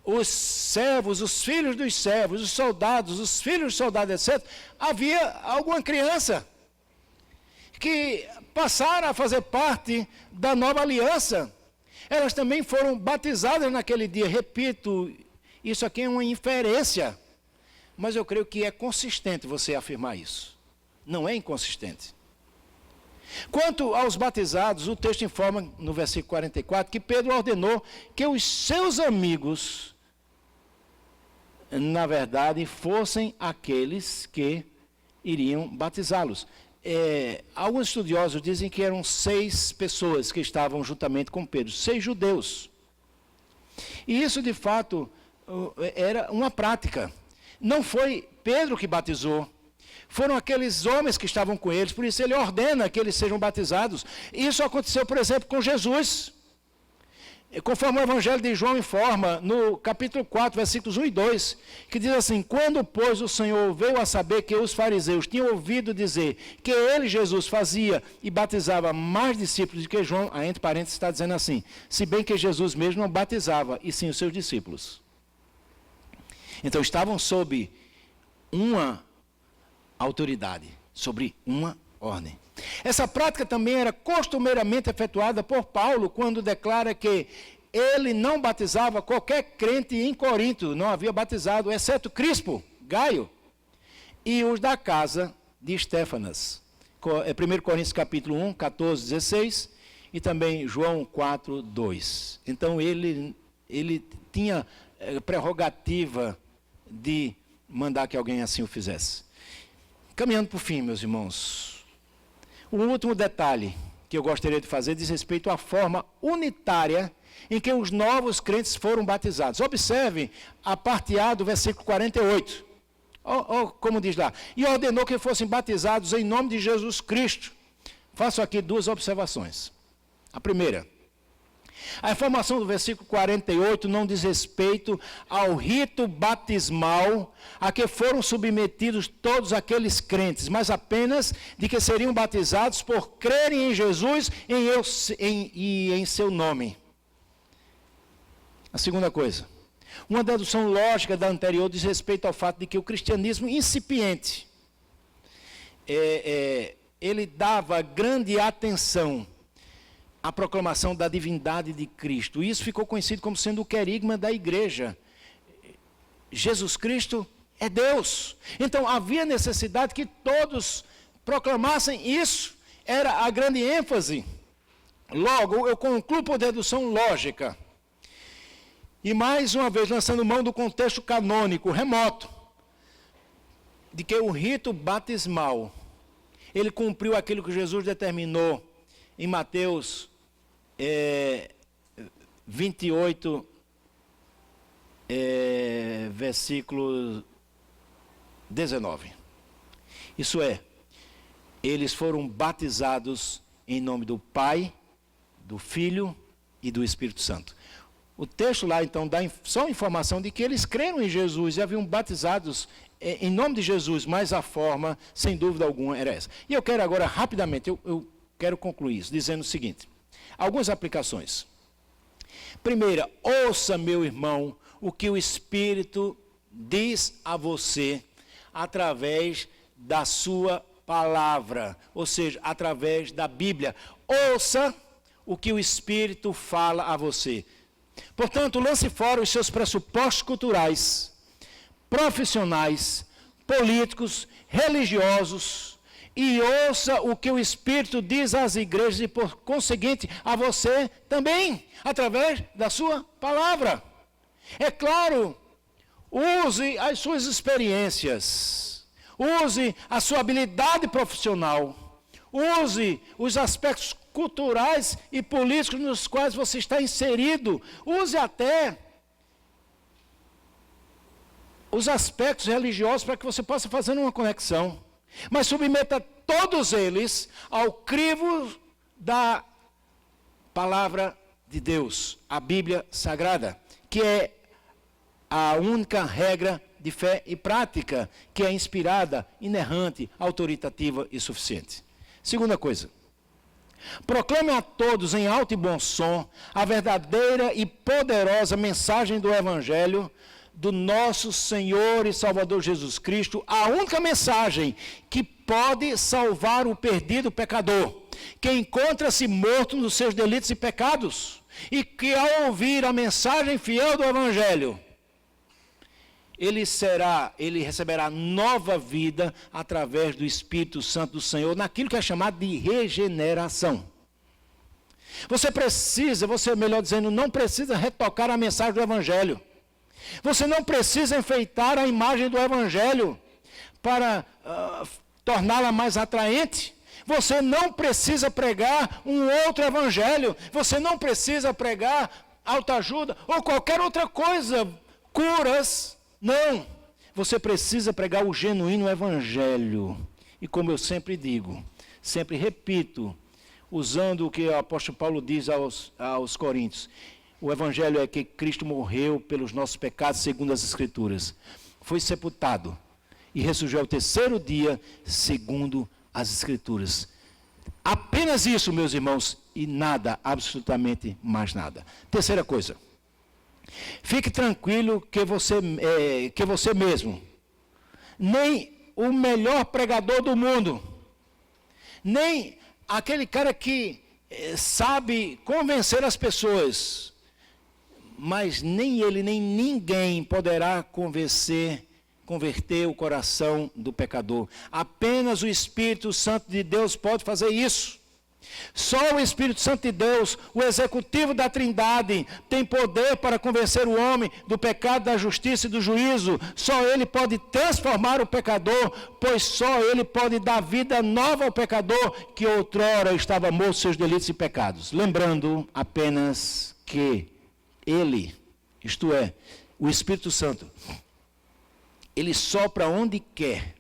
os servos, os filhos dos servos, os soldados, os filhos dos soldados, etc., havia alguma criança que passaram a fazer parte da nova aliança. Elas também foram batizadas naquele dia. Repito, isso aqui é uma inferência, mas eu creio que é consistente você afirmar isso. Não é inconsistente. Quanto aos batizados, o texto informa no versículo 44 que Pedro ordenou que os seus amigos, na verdade, fossem aqueles que iriam batizá-los. Alguns estudiosos dizem que eram 6 pessoas que estavam juntamente com Pedro, 6 judeus. E isso, de fato, era uma prática. Não foi Pedro que batizou, foram aqueles homens que estavam com eles, por isso ele ordena que eles sejam batizados. Isso aconteceu, por exemplo, com Jesus. Conforme o Evangelho de João informa, no capítulo 4, versículos 1 e 2, que diz assim: quando, pois, o Senhor veio a saber que os fariseus tinham ouvido dizer que ele, Jesus, fazia e batizava mais discípulos do que João, entre parênteses está dizendo assim, se bem que Jesus mesmo não batizava, e sim os seus discípulos. Então estavam sob uma autoridade, sobre uma ordem. Essa prática também era costumeiramente efetuada por Paulo, quando declara que ele não batizava qualquer crente em Corinto, não havia batizado, exceto Crispo, Gaio, e os da casa de Estéfanas. 1 Coríntios capítulo 1, 14, 16, e também João 4, 2. Então ele tinha prerrogativa de mandar que alguém assim o fizesse. Caminhando para o fim, meus irmãos, o último detalhe que eu gostaria de fazer diz respeito à forma unitária em que os novos crentes foram batizados. Observe a parte A do versículo 48. Como diz lá, e ordenou que fossem batizados em nome de Jesus Cristo. Faço aqui duas observações. A primeira, a informação do versículo 48 não diz respeito ao rito batismal a que foram submetidos todos aqueles crentes, mas apenas de que seriam batizados por crerem em Jesus e em seu nome. A segunda coisa, uma dedução lógica da anterior diz respeito ao fato de que o cristianismo incipiente, ele dava grande atenção à proclamação da divindade de Cristo. E isso ficou conhecido como sendo o querigma da igreja. Jesus Cristo é Deus. Então havia necessidade que todos proclamassem isso. Era a grande ênfase. Logo, eu concluo por dedução lógica. E mais uma vez, lançando mão do contexto canônico, remoto, de que o rito batismal, ele cumpriu aquilo que Jesus determinou em Mateus 28, versículo 19. Isso é, eles foram batizados em nome do Pai, do Filho e do Espírito Santo. O texto lá, então, dá só informação de que eles creram em Jesus e haviam batizados em nome de Jesus, mas a forma, sem dúvida alguma, era essa. E eu quero agora, rapidamente, eu quero concluir isso, dizendo o seguinte. Algumas aplicações. Primeira, ouça, meu irmão, o que o Espírito diz a você através da sua palavra, ou seja, através da Bíblia. Ouça o que o Espírito fala a você. Portanto, lance fora os seus pressupostos culturais, profissionais, políticos, religiosos e ouça o que o Espírito diz às igrejas e, por conseguinte, a você também, através da sua palavra. É claro, use as suas experiências, use a sua habilidade profissional, use os aspectos culturais e políticos nos quais você está inserido. Use até os aspectos religiosos para que você possa fazer uma conexão. Mas submeta todos eles ao crivo da palavra de Deus, a Bíblia Sagrada, que é a única regra de fé e prática, que é inspirada, inerrante, autoritativa e suficiente. Segunda coisa, proclame a todos em alto e bom som a verdadeira e poderosa mensagem do Evangelho do nosso Senhor e Salvador Jesus Cristo, a única mensagem que pode salvar o perdido pecador, que encontra-se morto nos seus delitos e pecados, e que ao ouvir a mensagem fiel do Evangelho, ele receberá nova vida através do Espírito Santo do Senhor, naquilo que é chamado de regeneração. Você, melhor dizendo, não precisa retocar a mensagem do Evangelho. Você não precisa enfeitar a imagem do Evangelho para torná-la mais atraente. Você não precisa pregar um outro Evangelho. Você não precisa pregar autoajuda ou qualquer outra coisa, curas. Não, você precisa pregar o genuíno Evangelho. E como eu sempre digo, sempre repito, usando o que o apóstolo Paulo diz aos Coríntios, o Evangelho é que Cristo morreu pelos nossos pecados segundo as Escrituras, foi sepultado e ressurgiu ao terceiro dia segundo as Escrituras. Apenas isso, meus irmãos, e nada, absolutamente mais nada. Terceira coisa. Fique tranquilo que você mesmo, nem o melhor pregador do mundo, nem aquele cara que sabe convencer as pessoas, mas nem ele, nem ninguém poderá converter o coração do pecador. Apenas o Espírito Santo de Deus pode fazer isso. Só o Espírito Santo de Deus, o executivo da Trindade, tem poder para convencer o homem do pecado, da justiça e do juízo. Só ele pode transformar o pecador, pois só ele pode dar vida nova ao pecador que outrora estava morto em seus delitos e pecados. Lembrando apenas que ele, isto é, o Espírito Santo, ele sopra onde quer,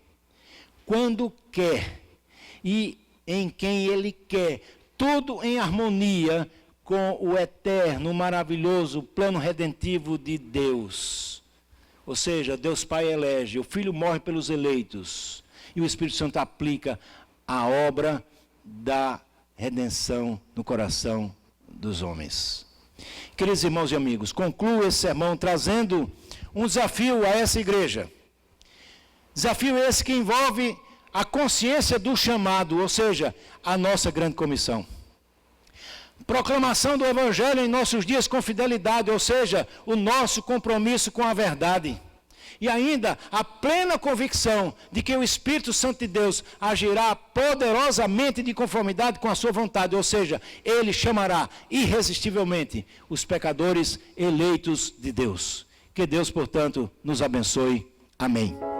quando quer e em quem ele quer, tudo em harmonia com o eterno, maravilhoso plano redentivo de Deus. Ou seja, Deus Pai elege, o Filho morre pelos eleitos, e o Espírito Santo aplica a obra da redenção no coração dos homens. Queridos irmãos e amigos, concluo esse sermão trazendo um desafio a essa igreja. Desafio esse que envolve a consciência do chamado, ou seja, a nossa grande comissão. Proclamação do Evangelho em nossos dias com fidelidade, ou seja, o nosso compromisso com a verdade. E ainda a plena convicção de que o Espírito Santo de Deus agirá poderosamente de conformidade com a sua vontade, ou seja, ele chamará irresistivelmente os pecadores eleitos de Deus. Que Deus, portanto, nos abençoe. Amém.